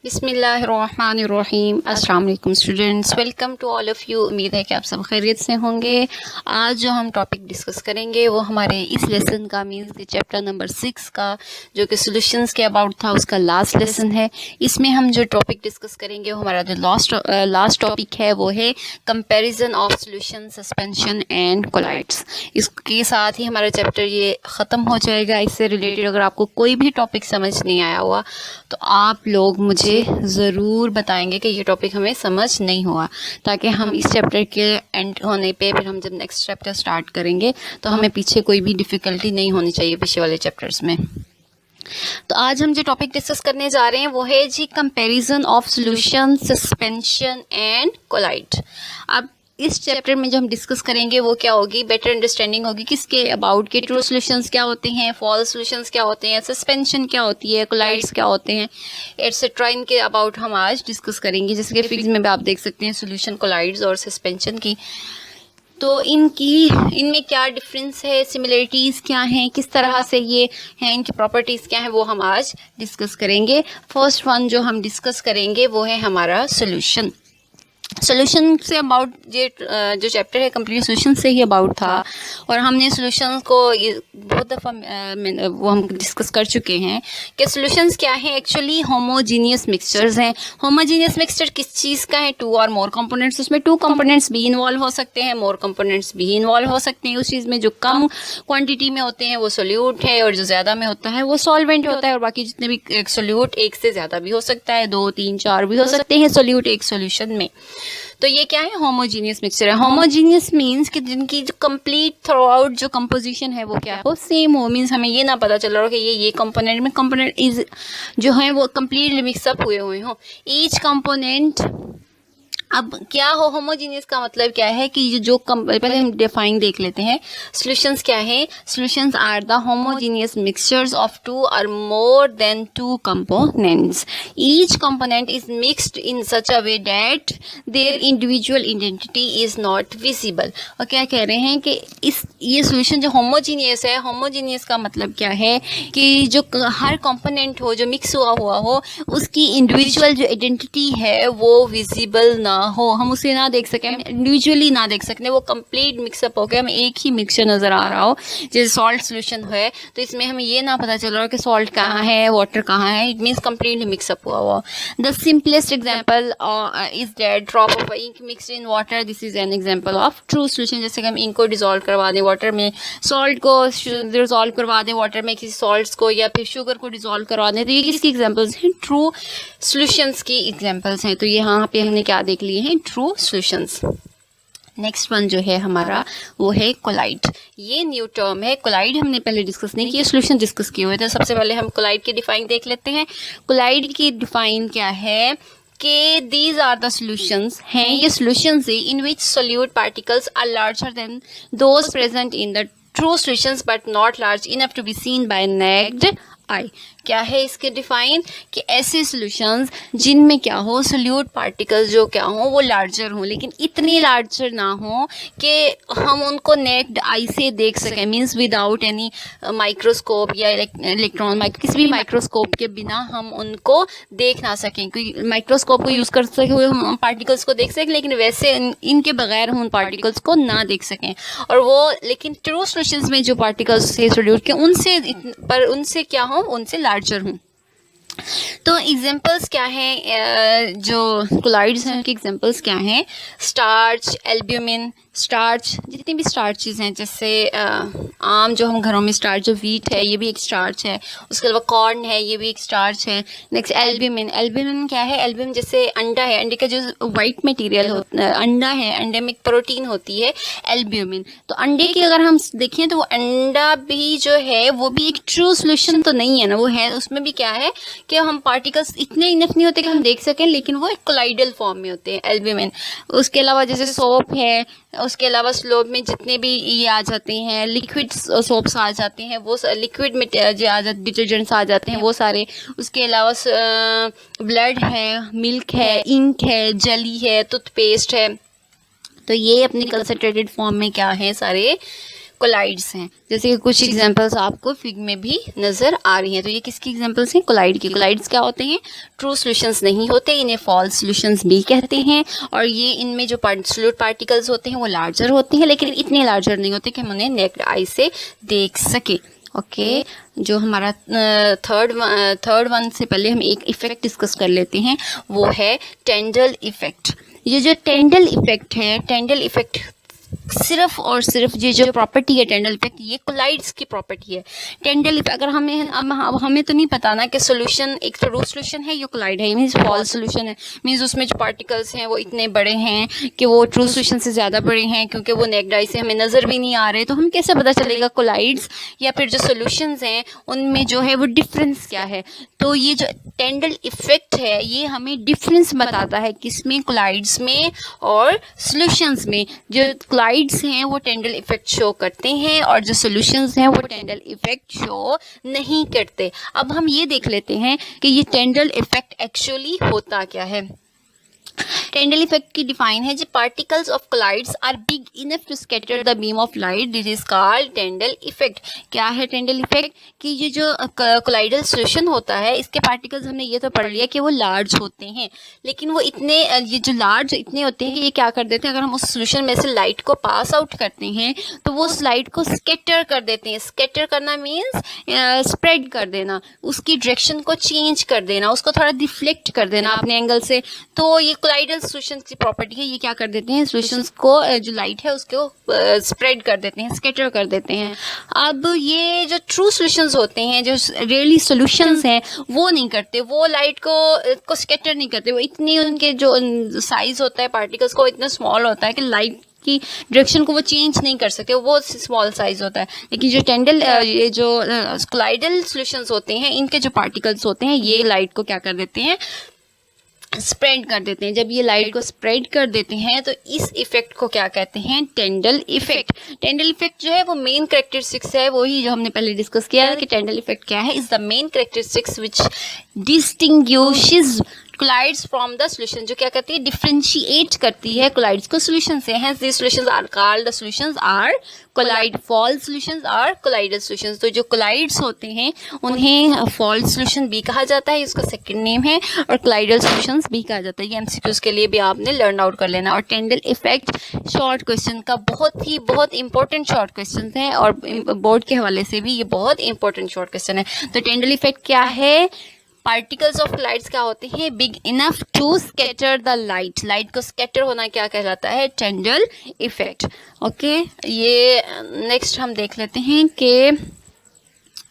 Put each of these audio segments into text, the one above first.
बिस्मिल्लाहिर्रहमानिर्रहीम। अस्सलाम वालेकुम students, welcome to all of you. उम्मीद है कि आप सब खैरियत से होंगे। आज जो हम टॉपिक डिस्कस करेंगे वो हमारे इस लेसन का मीन्स कि चैप्टर नंबर 6 का जो कि सॉल्यूशंस के अबाउट था उसका लास्ट लेसन है। इसमें हम जो टॉपिक डिस्कस करेंगे वो हमारा जो लास्ट टॉपिक है वो है comparison of solution, suspension and colloids. इसके साथ ही हमारा चैप्टर ये ख़त्म हो जाएगा। इससे रिलेटेड अगर आपको कोई भी टॉपिक समझ नहीं आया हुआ तो आप लोग मुझे ज़रूर बताएंगे कि ये टॉपिक हमें समझ नहीं हुआ, ताकि हम इस चैप्टर के एंड होने पे फिर हम जब नेक्स्ट चैप्टर स्टार्ट करेंगे तो हमें पीछे कोई भी डिफ़िकल्टी नहीं होनी चाहिए पीछे वाले चैप्टर्स में। तो आज हम जो टॉपिक डिस्कस करने जा रहे हैं वो है जी comparison of solution, suspension and colloid. अब इस चैप्टर में जो हम डिस्कस करेंगे वो क्या होगी, बेटर अंडरस्टैंडिंग होगी किसके अबाउट के ट्रू सॉल्यूशंस क्या होते हैं, फॉल्स सॉल्यूशंस क्या होते हैं, सस्पेंशन क्या होती है, कोलाइड्स क्या होते हैं, एटसेट्रा। इनके अबाउट हम आज डिस्कस करेंगे। जैसे कि फिजिक्स में भी आप देख सकते हैं सॉल्यूशन, कोलाइड्स और सस्पेंशन की। तो इनमें क्या डिफरेंस है, सिमिलरिटीज़ क्या हैं, किस तरह से ये हैं, इनकी प्रॉपर्टीज़ क्या हैं, वो हम आज डिस्कस करेंगे। फर्स्ट वन जो हम डिस्कस करेंगे वो है हमारा सॉल्यूशन। सॉल्यूशन से अबाउट जो चैप्टर है कंप्लीट सॉल्यूशन से ही अबाउट था, और हमने सॉल्यूशंस को बहुत दफ़ा वो हम डिस्कस कर चुके हैं कि सॉल्यूशंस क्या है। एक्चुअली होमोजीनियस मिक्सचर्स हैं। होमोजीनियस मिक्सचर किस चीज़ का है, टू और मोर कंपोनेंट्स। उसमें टू कंपोनेंट्स भी इन्वॉल्व हो सकते हैं, मोर कंपोनेंट्स भी इन्वॉल्व हो सकते हैं। उस चीज़ में जो कम क्वान्टिटी में होते हैं वो सोल्यूट है, और जो ज़्यादा में होता है वो सॉल्वेंट होता है। और बाकी जितने भी सोल्यूट एक से ज़्यादा भी हो सकता है, 2, 3, 4 भी हो सकते हैं सोल्यूट एक सोल्यूशन में। तो ये क्या है, होमोजीनियस मिक्सचर है। होमोजीनियस मीन्स कि जिनकी जो कंप्लीट थ्रू आउट जो कंपोजिशन है वो क्या हो, सेम हो। मीन्स हमें ये ना पता चल रहा हो कि ये कंपोनेंट में कंपोनेंट इज जो है वो कंप्लीटली मिक्सअप हुए हुए हों। ईच कंपोनेंट, अब क्या हो होमोजीनियस का मतलब क्या है कि पहले हम डिफाइन देख लेते हैं। सॉल्यूशंस क्या है, solutions are the homogeneous mixtures of 2 और more than 2 components. Each component is mixed in such a way that their individual identity is not visible. और क्या कह रहे हैं कि ये सॉल्यूशन जो होमोजीनियस है, होमोजीनियस का मतलब क्या है कि जो हर कंपोनेंट हो जो मिक्स हुआ हो उसकी इंडिविजुअल जो आइडेंटिटी है वो विजिबल ना हो, हम उसे ना देख सकें, हम इंडिविजुअली ना देख सकते, वो कंप्लीट मिक्सअप हो गया, हमें एक ही मिक्सचर नज़र आ रहा हो। जैसे सॉल्ट सॉल्यूशन है तो इसमें हमें ये ना पता चल रहा हो कि सॉल्ट कहाँ है, वाटर कहाँ है, इट मीन्स कंप्लीटली मिक्सअप हुआ। The simplest example is that drop of ink mixed in water. This is an example of true solution. जैसे कि हम इंक को डिजोल्व करवा दें वाटर में, सॉल्ट को डिजोल्व करवा दें वाटर में, किसी सॉल्ट्स को या फिर शुगर को डिजोल्व करवा दें, तो ये किसकी एग्जाम्पल्स हैं, ट्रू सॉल्यूशंस की एग्जाम्पल्स हैं। तो यहाँ पे हमने क्या देख लिए हैं, ट्रू सॉल्यूशंस। नेक्स्ट वन जो है हमारा वो है कोलाइड। ये न्यू टर्म है। कोलाइड हमने पहले डिस्कस नहीं किया, सॉल्यूशन डिस्कस किए हुए थे। सबसे पहले हम कोलाइड की डिफाइन देख लेते हैं। कोलाइड की डिफाइन क्या है कि दीज आर द सॉल्यूशंस हैं, ये सॉल्यूशंस है in which solute particles are larger than those present in the true solutions but not large enough to be seen by naked eye. क्या है इसके डिफाइन कि ऐसे सॉल्यूशंस जिनमें क्या हो, सोल्यूट पार्टिकल्स जो क्या हो वो लार्जर हो, लेकिन इतनी लार्जर ना हो कि हम उनको नेक्ड आई से देख सकें। मींस विदाउट एनी माइक्रोस्कोप या इलेक्ट्रॉन किसी भी माइक्रोस्कोप के बिना हम उनको देख ना सकें। क्योंकि माइक्रोस्कोप को यूज़ कर सके हुए हम पार्टिकल्स को देख सकें, लेकिन वैसे इनके बगैर हम उन पार्टिकल्स को ना देख सकें। और वो लेकिन ट्रू सॉल्यूशंस में जो पार्टिकल्स से सोल्यूट के उनसे क्या हो, उनसे लार्जर हूँ। तो एग्जांपल्स क्या हैं, जो कोलाइड्स हैं उनके एग्जांपल्स क्या हैं, स्टार्च, एल्ब्यूमिन। स्टार्च, जितनी भी स्टार्चेस हैं, जैसे आम जो हम घरों में स्टार्च, जो वीट है ये भी एक स्टार्च है, उसके अलावा कॉर्न है ये भी एक स्टार्च है। Next albumin. एल्ब्यूमिन क्या है, एल्ब्यूमिन जैसे अंडा है, अंडे का जो वाइट मटेरियल होता अंडा है, अंडे में एक प्रोटीन होती है एल्ब्यूमिन। तो अंडे की अगर हम देखें तो वो अंडा भी जो है वो भी एक ट्रू सॉल्यूशन तो नहीं है ना, वो है उसमें भी क्या है कि हम पार्टिकल्स इतने इनफ नहीं होते कि हम देख सकें, लेकिन वो एक कोलाइडल फॉर्म में होते हैं एल्ब्यूमिन। उसके अलावा जैसे सोप है, उसके अलावा स्लोप में जितने भी ये आ जाते हैं लिक्विड सोप्स आ जाते हैं, वो लिक्विड में जो आ जाते डिटर्जेंट्स आ जाते हैं वो सारे। उसके अलावा ब्लड है, मिल्क है, इंक है, जली है, टूथपेस्ट है। तो ये अपनी कंसंट्रेटेड फॉर्म में क्या है, सारे कोलाइड्स हैं। जैसे कि कुछ एग्जांपल्स आपको फिग में भी नज़र आ रही हैं। तो ये किसकी एग्जांपल्स हैं? कोलाइड की। कोलाइड्स क्या होते हैं? ट्रू सॉल्यूशंस नहीं होते, इन्हें फॉल्स सॉल्यूशंस भी कहते हैं। और ये इनमें जो सॉलिड पार्टिकल्स होते हैं वो लार्जर होते हैं, लेकिन इतने लार्जर नहीं होते कि हम उन्हें नेक्ड आई से देख सके। ओके जो हमारा थर्ड वन से पहले हम एक इफेक्ट डिस्कस कर लेते हैं, वो है टेंडल इफेक्ट। ये जो टेंडल इफेक्ट है, टेंडल इफेक्ट सिर्फ और सिर्फ ये जो प्रॉपर्टी है टेंडल इफेक्ट, ये कोलाइड्स की प्रॉपर्टी है। टेंडल इफेक्ट अगर हमें तो नहीं पता ना कि सोल्यूशन एक ट्रू सोल्यूशन है या कोलाइड है, मीन्स फॉल्स सोल्यूशन है, मीन्स उसमें जो पार्टिकल्स हैं वो इतने बड़े हैं कि वो ट्रू सोल्यूशन से ज़्यादा बड़े हैं, क्योंकि वो नेक्ड आई से हमें नज़र भी नहीं आ रहे। तो हम कैसे पता चलेगा कोलाइड्स या फिर जो सोल्यूशंस हैं उनमें जो है वो डिफरेंस क्या है? तो ये जो टेंडल इफेक्ट है ये हमें डिफरेंस बताता है, किसमें? कोलाइड्स में और सोल्यूशंस में। जो कोलाइड्स हैं वो टेंडल इफेक्ट शो करते हैं और जो सॉल्यूशंस हैं वो टेंडल इफेक्ट शो नहीं करते। अब हम ये देख लेते हैं कि ये टेंडल इफेक्ट एक्चुअली होता क्या है। टेंडल इफेक्ट की डिफाइन है, जो particles of colloids are big enough to scatter the beam of light, this is called Tyndall effect. क्या है टेंडल इफेक्ट? कि ये जो कोलाइडल सोल्यूशन होता है इसके पार्टिकल्स, हमने ये तो पढ़ लिया कि वो लार्ज होते हैं, लेकिन वो इतने ये जो लार्ज इतने होते हैं कि ये क्या कर देते हैं, अगर हम उस सोल्यूशन में से लाइट को पास आउट करते हैं तो वो उस लाइट को स्कैटर कर देते हैं। स्कैटर करना मीन्स स्प्रेड कर देना, उसकी डायरेक्शन को चेंज कर देना, उसको थोड़ा डिफ्लेक्ट कर देना अपने एंगल से। तो ये कोलाइडल सॉल्यूशंस की प्रॉपर्टी है, ये क्या कर देते हैं, सॉल्यूशंस को जो लाइट है उसको स्प्रेड कर देते हैं, स्कैटर कर देते हैं। अब ये जो ट्रू सॉल्यूशंस होते हैं, जो रियली सॉल्यूशंस हैं, वो नहीं करते, वो लाइट को स्कैटर नहीं करते। वो इतनी उनके जो साइज होता है पार्टिकल्स को इतना स्मॉल होता है कि लाइट की डायरेक्शन को वो चेंज नहीं कर सकते, वो स्मॉल साइज होता है। लेकिन जो टेंडल ये जो कोलाइडल सॉल्यूशंस होते हैं, इनके जो पार्टिकल्स होते हैं ये लाइट को क्या कर देते हैं, स्प्रेड कर देते हैं। जब ये लाइट को स्प्रेड कर देते हैं तो इस इफेक्ट को क्या कहते हैं, टेंडल इफेक्ट। टेंडल इफेक्ट जो है वो मेन कैरेक्टरिस्टिक्स है, वही जो हमने पहले डिस्कस किया कि टेंडल इफेक्ट क्या है, is the main characteristics which distinguishes colloids from the solution, जो क्या करती है, डिफरेंशिएट करती है कोलाइड्स को सॉल्यूशन से। Hence this solutions are called, the solutions are colloid, false solutions are colloidal solutions. तो जो कोलाइड्स होते हैं उन्हें फॉल्स सॉल्यूशन भी कहा जाता है, इसका सेकंड नेम है, और कोलाइडल सॉल्यूशंस भी कहा जाता है। ये एमसीक्यूज के लिए भी आपने लर्न आउट कर लेना। और टेंडल इफेक्ट शॉर्ट क्वेश्चन का बहुत इंपॉर्टेंट शॉर्ट क्वेश्चन है, और बोर्ड के हवाले से भी ये बहुत इंपॉर्टेंट शॉर्ट क्वेश्चन है। तो टेंडल इफेक्ट क्या है, पार्टिकल्स ऑफ लाइट्स क्या होते हैं, big enough to scatter the light, light को स्कैटर होना क्या कहलाता है, टेंडल इफेक्ट। ओके ये नेक्स्ट हम देख लेते हैं कि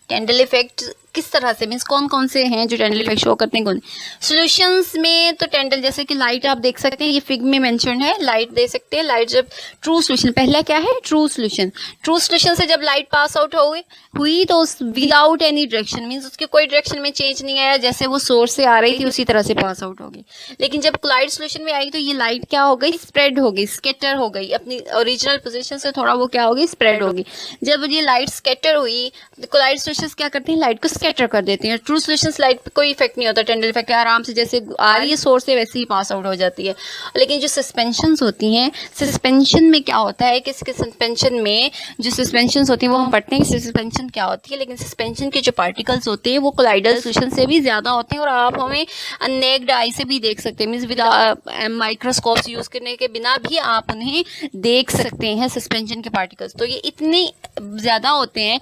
टेंडल इफेक्ट किस तरह से, मीन्स कौन कौन से हैं जो टेंडल इफेक्ट शो करते हैं। कौन सॉल्यूशंस में तो टेंडल, जैसे कि लाइट आप देख सकते हैं, ये फिग में मेंशन है, लाइट दे सकते हैं। लाइट जब ट्रू सॉल्यूशन, पहला क्या है, ट्रू सॉल्यूशन, ट्रू सॉल्यूशन से जब लाइट पास आउट हुई तो विदाउट एनी डायरेक्शन, मीन्स उसके कोई डायरेक्शन में चेंज नहीं आया, जैसे वो सोर्स से आ रही थी उसी तरह से पास आउट हो गई। लेकिन जब कोलाइड सॉल्यूशन में आई तो ये लाइट क्या हो गई, स्प्रेड हो गई, स्कैटर हो गई, अपनी ओरिजिनल पोजीशन से थोड़ा वो क्या हो गई, स्प्रेड हो गई। जब ये लाइट स्कैटर हुई, कोलाइड सॉल्यूशंस क्या करते हैं, लाइट को स्कैटर कर देते हैं। ट्रू सॉल्यूशंस लाइट पे कोई इफेक्ट नहीं होता, टेंडल इफेक्ट आराम से जैसे आ रही है सोर्स से वैसे ही पास आउट हो जाती है। लेकिन जो सस्पेंशंस होती हैं, सस्पेंशन में क्या होता है कि इसके सस्पेंशन में जो सस्पेंशंस होती हैं वो हम पढ़ते हैं कि सस्पेंशन क्या होती है। लेकिन सस्पेंशन के जो पार्टिकल्स होते हैं वो कोलाइडल सॉल्यूशन से भी ज़्यादा होते हैं, और आप हमें नेक्ड आई से भी देख सकते हैं, मीन्स विदाउट माइक्रोस्कोप्स यूज़ करने के बिना भी आप उन्हें देख सकते हैं सस्पेंशन के पार्टिकल्स। तो ये इतने ज़्यादा होते हैं,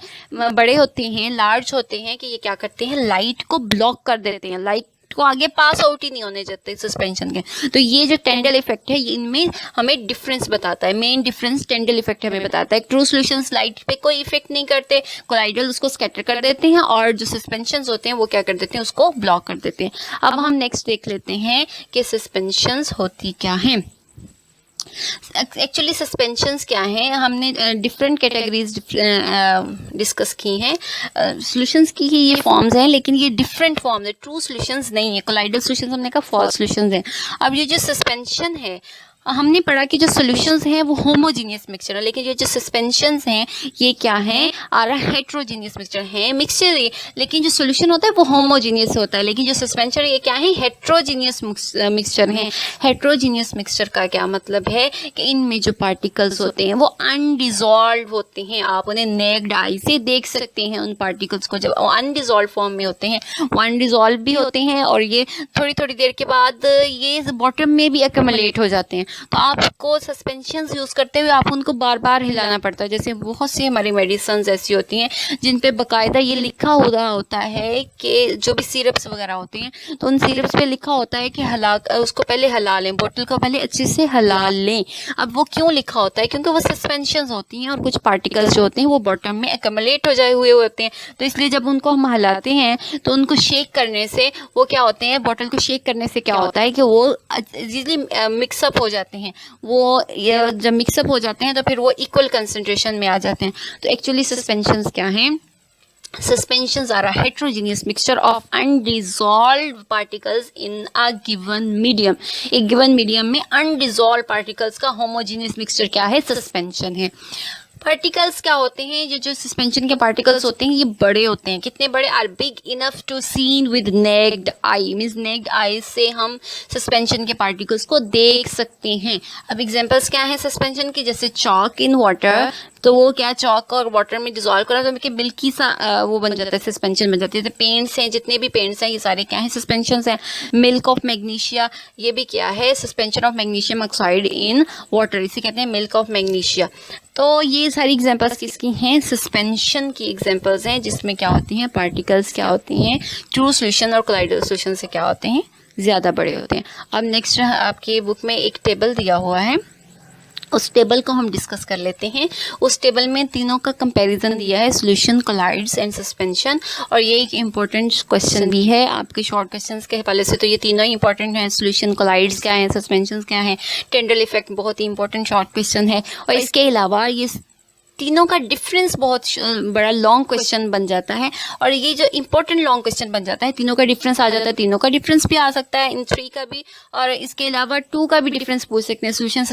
बड़े होते हैं, लार्ज होते हैं कि ये क्या करते हैं, लाइट को ब्लॉक कर देते हैं, लाइट को आगे पास आउट ही नहीं होने देते सस्पेंशन के। तो ये जो टेंडल इफेक्ट है, इनमें हमें डिफरेंस बताता है, मेन डिफरेंस टेंडल इफेक्ट हमें बताता है। ट्रू सॉल्यूशंस लाइट पे कोई इफेक्ट नहीं करते, कोलाइडल उसको स्कैटर कर देते हैं, और जो सस्पेंशंस होते हैं वो क्या कर देते हैं, उसको ब्लॉक कर देते हैं। अब हम नेक्स्ट देख लेते हैं कि सस्पेंशंस होती क्या हैं। एक्चुअली सस्पेंशंस क्या हैं, हमने डिफरेंट कैटेगरीज डिस्कस की हैं। सॉल्यूशंस की ही ये फॉर्म्स हैं, लेकिन ये डिफरेंट फॉर्म्स है, ट्रू सॉल्यूशंस नहीं है। कोलाइडल सॉल्यूशंस हमने कहा फॉल्स सॉल्यूशंस हैं। अब ये जो सस्पेंशन है, हमने पढ़ा कि जो सॉल्यूशंस हैं वो होमोजीनियस मिक्सचर है, लेकिन ये जो सस्पेंशंस हैं ये क्या है, आरा हेट्रोजीनियस मिक्सचर है। मिक्सचर है लेकिन जो सॉल्यूशन होता है वो होमोजीनियस होता है, लेकिन जो सस्पेंशन ये क्या है, हेट्रोजीनियस मिक्सचर है। हेट्रोजीनियस मिक्सचर का क्या मतलब है कि इनमें जो पार्टिकल्स होते हैं वो अनडिजॉल्व होते हैं। आप उन्हें नेक्ड आई से देख सकते हैं उन पार्टिकल्स को, जब अनडिजॉल्व फॉर्म में होते हैं वो अनडिजॉल्व भी होते हैं और ये थोड़ी थोड़ी देर के बाद ये बॉटम में भी एक्यूमुलेट हो जाते हैं। तो आपको सस्पेंशंस यूज़ करते हुए आप उनको बार बार हिलाना पड़ता है। जैसे बहुत सी हमारी मेडिसिन ऐसी होती हैं जिन पे बाकायदा ये लिखा हुआ होता है कि जो भी सिरप्स वगैरह होते हैं तो उन सिरप्स पे लिखा होता है कि उसको पहले हिला लें, बोतल को पहले अच्छे से हिला लें। अब वो क्यों लिखा होता है, क्योंकि वो सस्पेंशंस होती हैं और कुछ पार्टिकल्स जो होते हैं वो बॉटम में एक्यूमुलेट हो जाए हुए होते हैं। तो इसलिए जब उनको हम हिलाते हैं तो उनको शेक करने से वो क्या होते हैं, बॉटल को शेक करने से क्या होता है कि वो इजीली मिक्सअप हो जाते हैं। वो जब मिक्सअप हो जाते हैं तो फिर वो इक्वल कंसंट्रेशन में आ जाते हैं। तो एक्चुअली सस्पेंशंस क्या हैं, suspensions are a heterogeneous mixture of undissolved particles in a given medium। एक given medium में undissolved particles का homogeneous mixture क्या है, suspension है। पार्टिकल्स क्या होते हैं, ये जो सस्पेंशन के पार्टिकल्स होते हैं ये बड़े होते हैं। कितने बड़े, are big enough to seen with naked eye, means naked eye से हम सस्पेंशन के पार्टिकल्स को देख सकते हैं। अब एग्जांपल्स क्या हैं सस्पेंशन की, जैसे चॉक इन वाटर, तो वो क्या चॉक और वाटर में डिजोल्व करा तो मिल्की सा वो बन जाता है, सस्पेंशन बन जाती है। तो पेंट्स हैं, जितने भी पेंट्स हैं ये सारे क्या हैं, सस्पेंशंस हैं। मिल्क ऑफ मैग्नीशिया, ये भी क्या है, suspension of magnesium oxide in water, इसे कहते हैं मिल्क ऑफ मैग्नीशिया। तो ये सारी एग्जांपल्स किसकी हैं, सस्पेंशन की एग्जांपल्स हैं, जिसमें क्या होती हैं, पार्टिकल्स क्या होती हैं, ट्रू सॉल्यूशन और कोलाइडल सॉल्यूशन से क्या होते हैं, ज़्यादा बड़े होते हैं। अब नेक्स्ट आपकी बुक में एक टेबल दिया हुआ है, उस टेबल को हम डिस्कस कर लेते हैं। उस टेबल में तीनों का कंपैरिजन दिया है, सॉल्यूशन, कोलाइड्स एंड सस्पेंशन। और ये एक इम्पोर्टेंट क्वेश्चन भी है आपके शॉर्ट क्वेश्चंस के हवाले से, तो ये तीनों ही इंपॉर्टेंट हैं। सॉल्यूशन, कोलाइड्स क्या है, सस्पेंशन क्या है, टेंडल इफेक्ट बहुत ही इंपॉर्टेंट शॉर्ट क्वेश्चन है। और इसके अलावा ये तीनों का डिफरेंस बहुत बड़ा लॉन्ग क्वेश्चन बन जाता है, और ये जो इंपॉर्टेंट लॉन्ग क्वेश्चन बन जाता है, तीनों का डिफरेंस आ जाता है। तीनों का डिफरेंस भी आ सकता है, इन 3 का भी, और इसके अलावा 2 का भी डिफरेंस पूछ सकते हैं। सॉल्यूशन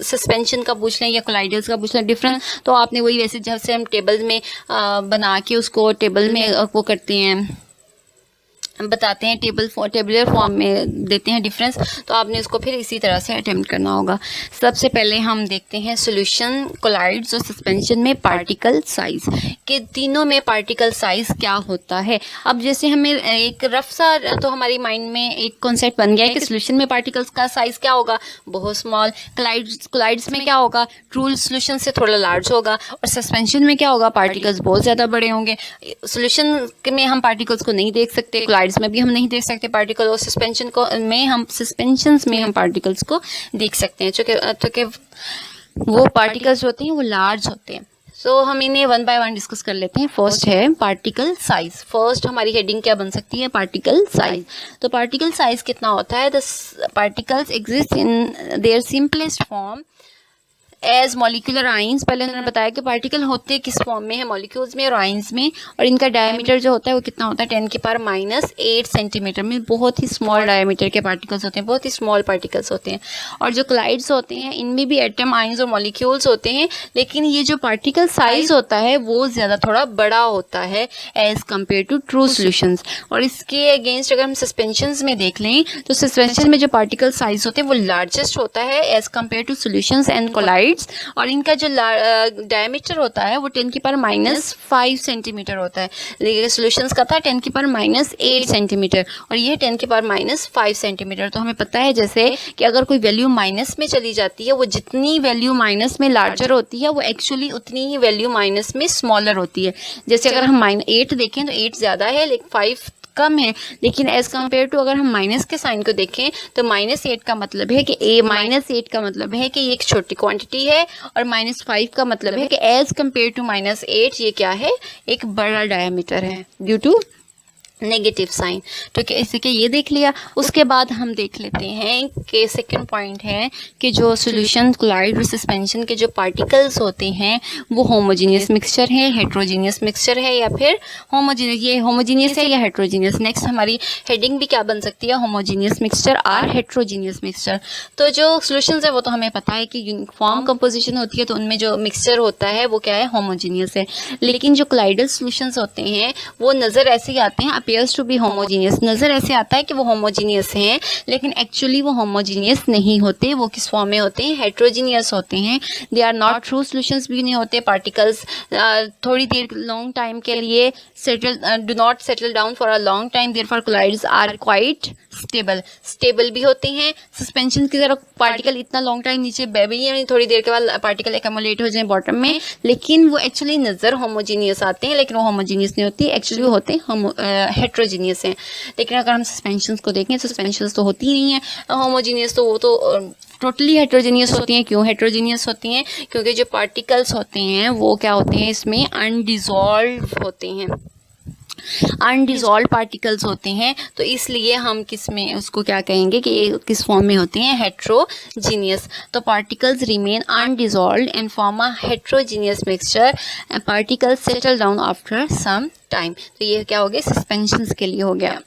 सस्पेंशन का पूछ लें या कोलाइडल्स का पूछ लें डिफरेंस, तो आपने वही वैसे जब से हम टेबल में बना के उसको टेबल में वो करते हैं, बताते हैं, टेबुलर फॉर्म में देते हैं डिफरेंस, तो आपने उसको फिर इसी तरह से अटेम्प्ट करना होगा। सबसे पहले हम देखते हैं सॉल्यूशन, कोलाइड्स और सस्पेंशन में पार्टिकल साइज, के तीनों में पार्टिकल साइज क्या होता है। अब जैसे हमें एक रफ सा तो हमारी माइंड में एक कॉन्सेप्ट बन गया है कि सॉल्यूशन में पार्टिकल्स का साइज क्या होगा, बहुत स्मॉल। कोलाइड्स में क्या होगा, ट्रू सॉल्यूशन से थोड़ा लार्ज होगा। और सस्पेंशन में क्या होगा, पार्टिकल्स बहुत ज़्यादा बड़े होंगे। सॉल्यूशन में हम पार्टिकल्स को नहीं देख सकते, कोलाइड्स में भी हम नहीं देख सकते पार्टिकल, और सस्पेंशंस में हम पार्टिकल्स को देख सकते हैं, क्योंकि वो पार्टिकल्स होते हैं वो लार्ज होते हैं। सो हम इन्हें 1 बाय 1 डिस्कस कर लेते हैं। फर्स्ट है पार्टिकल साइज। फर्स्ट हमारी हेडिंग क्या बन सकती है, पार्टिकल साइज। तो पार्टिकल साइज कितना होता है, the particles exist in their simplest form as molecular ions. पहले उन्होंने बताया कि पार्टिकल होते किस फॉर्म में है, मॉलिक्यूल्स में और आइंस में, और इनका डायमीटर जो होता है वो कितना होता है, 10⁻⁻8 सेंटीमीटर में। बहुत ही स्मॉल डायमीटर के पार्टिकल्स होते हैं, बहुत ही स्मॉल पार्टिकल्स होते हैं। और जो कोलाइड्स होते हैं इनमें भी एटम, आइंस और मॉलिक्यूल्स होते हैं, लेकिन ये जो पार्टिकल साइज होता है वो ज़्यादा थोड़ा बड़ा होता है as compare to true solutions. और इसके अगेंस्ट अगर हम सस्पेंशंस में देख लें तो सस्पेंशन में जो पार्टिकल साइज होते हैं वो लार्जेस्ट होता है as compare to solutions and colloids. और इनका जो डायमीटर होता है वो 10⁻⁵ सेंटीमीटर होता है, लेकिन सॉल्यूशंस का था 10⁻⁸ सेंटीमीटर, और ये 10⁻⁵ सेंटीमीटर। तो हमें पता है जैसे कि अगर कोई वैल्यू माइनस में चली जाती है, वो जितनी वैल्यू माइनस में लार्जर होती है वो एक्चुअली उतनी ही वैल्यू माइनस में स्मॉलर होती है। जैसे अगर हम -8 देखें तो 8 ज़्यादा है लेकिन 5 कम है, लेकिन एज कम्पेयर टू अगर हम माइनस के साइन को देखें तो -8 का मतलब है कि -8 का मतलब है कि ये एक छोटी क्वांटिटी है, और -5 का मतलब है कि एज कम्पेयर टू -8 ये क्या है, एक बड़ा डायमीटर है ड्यू टू नेगेटिव साइन। ठीक है, इसी के ये देख लिया। उसके बाद हम देख लेते हैं कि सेकंड पॉइंट है कि जो सॉल्यूशन क्लोराइड और सस्पेंशन के जो पार्टिकल्स होते हैं वो होमोजीनियस मिक्सचर है, हेट्रोजीनियस मिक्सचर है, या फिर होमोजीनियस, ये होमोजीनियस है या हेट्रोजीनियस। नेक्स्ट हमारी हेडिंग भी क्या बन सकती है, होमोजीनियस मिक्सचर और हेट्रोजीनियस मिक्सचर। तो जो सॉल्यूशंस है वो तो हमें पता है कि यूनिफॉर्म कंपोजिशन होती है, तो उनमें जो मिक्सचर होता है वो क्या है, होमोजीनियस है। लेकिन जो क्लाइडल सॉल्यूशंस होते हैं वो नज़र ऐसे ही आते हैं, अपीयर्स टू बी होमोजीनियस, नज़र ऐसे आता है कि वो होमोजीनियस हैं, लेकिन एक्चुअली वो होमोजीनियस नहीं होते। वो किस फॉर्म में होते हैं, हेट्रोजीनियस होते हैं। They are not true solutions भी नहीं होते। पार्टिकल्स थोड़ी देर, लॉन्ग टाइम के लिए do not settle down for a long time, therefore colloids are quite stable भी होते हैं। सस्पेंशन की तरह पार्टिकल इतना लॉन्ग टाइम नीचे भी, थोड़ी देर के बाद पार्टिकल एक्यूमुलेट हो जाए बॉटम में, लेकिन वो एक्चुअली नज़र होमोजीनियस आते हैं, लेकिन वो होमोजीनियस नहीं होती, एक्चुअली वो होते हैं हेट्रोजीनियस हैं। लेकिन अगर हम सस्पेंशंस को देखें, सस्पेंशंस तो होती ही नहीं है होमोजीनियस, तो वो तो टोटली हेट्रोजीनियस होती हैं। क्यों हेट्रोजीनियस होती हैं, क्योंकि जो पार्टिकल्स होते हैं वो क्या होते हैं, इसमें अनडिजॉल्व होते हैं, अनडिजॉल्व पार्टिकल्स होते हैं। तो इसलिए हम किस में उसको क्या कहेंगे कि ये किस फॉर्म में होते हैं, हेट्रोजीनियस। तो particles remain undissolved and form a heterogeneous mixture, particles settle down after some time. तो ये क्या हो गया, सस्पेंशंस के लिए हो गया।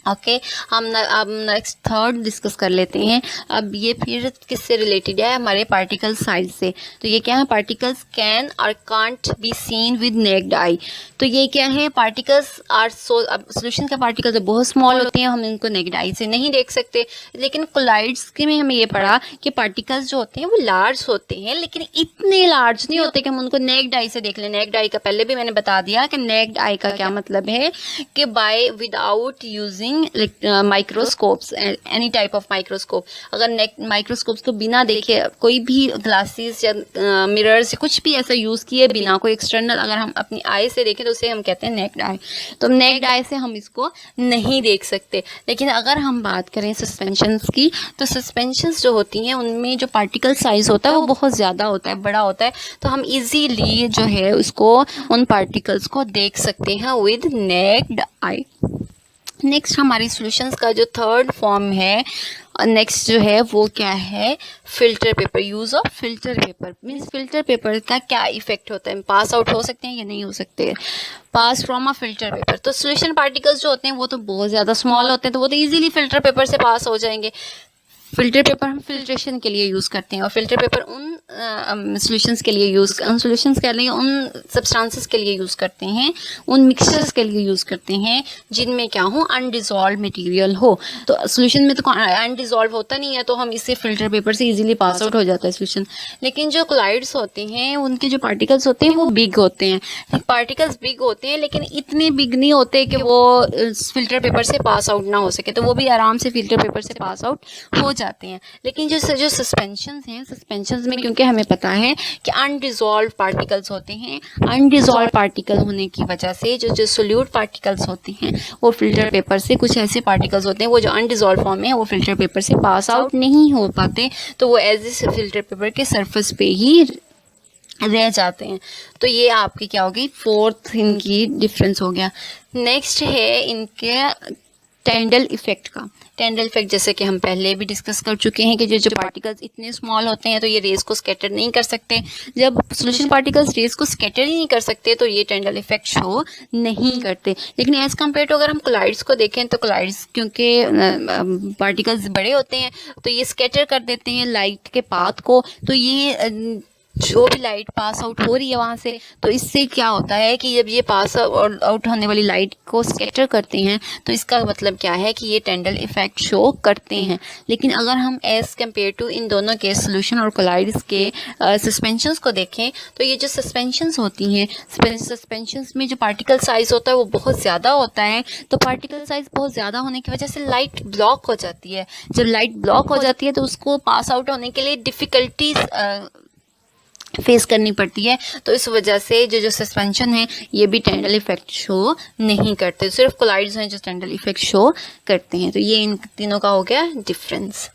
ओके, अब नेक्स्ट थर्ड डिस्कस कर लेते हैं। अब ये फिर किससे रिलेटेड है, हमारे पार्टिकल साइज से। तो ये क्या है, पार्टिकल्स कैन और can't be seen with naked आई। तो ये क्या है, पार्टिकल्स आर सोल्यूशन के पार्टिकल्स बहुत स्मॉल होते हैं, हम इनको नेक्ड आई से नहीं देख सकते। लेकिन कोलाइड्स के में हमें ये पढ़ा कि पार्टिकल्स जो होते हैं वो लार्ज होते हैं, लेकिन इतने लार्ज नहीं होते कि हम उनको नेक्ड आई से देख लें। नेक्ड आई का पहले भी मैंने बता दिया कि नेक्ड आई का क्या मतलब है कि by without using microscopes, any type of microscope. अगर माइक्रोस्कोप्स को बिना देखे, कोई भी ग्लासेस या मिरर्स कुछ भी ऐसा यूज़ किए बिना, कोई एक्सटर्नल अगर हम अपनी आई से देखें तो उसे हम कहते हैं नेक्ड आई। तो नेक्ड आई से हम इसको नहीं देख सकते। लेकिन अगर हम बात करें सस्पेंशंस की, तो सस्पेंशंस जो होती हैं उनमें जो पार्टिकल साइज होता है वो बहुत ज़्यादा होता है, बड़ा होता है। तो हम इजीली जो है उसको, उन पार्टिकल्स को देख सकते हैं विद नेक्ड आई। नेक्स्ट हमारी सॉल्यूशंस का जो थर्ड फॉर्म है, नेक्स्ट जो है वो क्या है, filter paper. Use of filter paper means filter paper का क्या इफेक्ट होता है, पास आउट हो सकते हैं या नहीं हो सकते, पास फ्रॉम अ फिल्टर पेपर। तो सॉल्यूशन पार्टिकल्स जो होते हैं वो तो बहुत ज़्यादा स्मॉल होते हैं, तो वो तो इजीली फिल्टर पेपर से पास हो जाएंगे। फिल्टर पेपर हम फिल्ट्रेशन के लिए यूज़ करते हैं, और फिल्टर पेपर उन सॉल्यूशंस के लिए उन सॉल्यूशंस के लिए, उन सब्सटेंसेस के लिए यूज़ करते हैं, उन मिक्सचर्स के लिए यूज़ करते हैं जिनमें क्या हो, अनडिजॉल्व मटेरियल हो। तो सॉल्यूशन में तो अनडिजॉल्व होता नहीं है, तो हम इससे फिल्टर पेपर से इजीली पास आउट हो जाता है सॉल्यूशन। लेकिन जो क्लाइड्स होते हैं उनके जो पार्टिकल्स होते हैं वो बिग होते हैं, पार्टिकल्स बिग होते हैं, लेकिन इतने बिग नहीं होते कि वो फिल्टर पेपर से पास आउट ना हो सके, तो वो भी आराम से फिल्टर पेपर से पास आउट हो जाते हैं। लेकिन जो सस्पेंशंस हैं, सस्पेंशंस में क्योंकि हमें पता है कि अनडिजॉल्व पार्टिकल्स होते हैं, अनडिजॉल्व पार्टिकल होने की वजह से जो सोल्यूट पार्टिकल्स होते हैं वो फिल्टर पेपर से, कुछ ऐसे पार्टिकल्स होते हैं वो जो अनडिजॉल्व फॉर्म में है वो फिल्टर पेपर से पास आउट नहीं हो पाते, तो वो एज ए फिल्टर पेपर के सरफेस पे ही रह जाते हैं। तो ये आपकी क्या होगी, फोर्थ इनकी डिफरेंस हो गया। नेक्स्ट है इनके टेंडल इफेक्ट का। टेंडल इफेक्ट जैसे कि हम पहले भी डिस्कस कर चुके हैं कि जो पार्टिकल्स इतने स्मॉल होते हैं तो ये रेस को स्कैटर नहीं कर सकते। जब सॉल्यूशन पार्टिकल्स रेस को स्कैटर ही नहीं कर सकते तो ये टेंडल इफेक्ट शो नहीं करते। लेकिन एज़ कम्पेयर टू अगर हम कोलाइड्स को देखें तो कोलाइड्स क्योंकि पार्टिकल्स बड़े होते हैं तो ये स्कैटर कर देते हैं लाइट के पाथ को, तो ये जो भी लाइट पास आउट हो रही है वहाँ से, तो इससे क्या होता है कि जब ये पास आउट होने वाली लाइट को स्कैटर करते हैं तो इसका मतलब क्या है कि ये टेंडल इफेक्ट शो करते हैं। लेकिन अगर हम एज़ कम्पेयर टू इन दोनों के सॉल्यूशन और कोलाइड्स के सस्पेंशंस को देखें तो ये जो सस्पेंशंस होती हैं, सस्पेंशंस में जो पार्टिकल साइज़ होता है वो बहुत ज़्यादा होता है। तो पार्टिकल साइज़ बहुत ज़्यादा होने की वजह से लाइट ब्लॉक हो जाती है। जब लाइट ब्लॉक हो जाती है तो उसको पास आउट होने के लिए डिफ़िकल्टीज फेस करनी पड़ती है। तो इस वजह से जो सस्पेंशन है ये भी टेंडल इफेक्ट शो नहीं करते, सिर्फ कोलाइड्स हैं जो टेंडल इफेक्ट शो करते हैं। तो ये इन तीनों का हो गया डिफरेंस।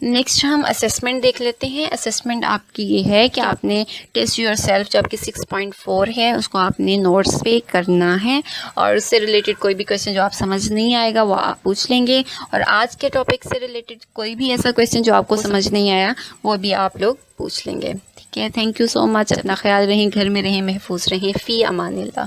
नेक्स्ट हम असेसमेंट देख लेते हैं। असेसमेंट आपकी ये है कि आपने टेस्ट योर सेल्फ जो आपकी 6.4 है उसको आपने नोट्स पे करना है, और उससे रिलेटेड कोई भी क्वेश्चन जो आप समझ नहीं आएगा वो आप पूछ लेंगे, और आज के टॉपिक से रिलेटेड कोई भी ऐसा क्वेश्चन जो आपको समझ नहीं आया वो भी आप लोग पूछ लेंगे। ठीक है, थैंक यू सो मच। अपना ख्याल रहें, घर में रहें, महफूज रहें। फ़ी अमानिल्लाह।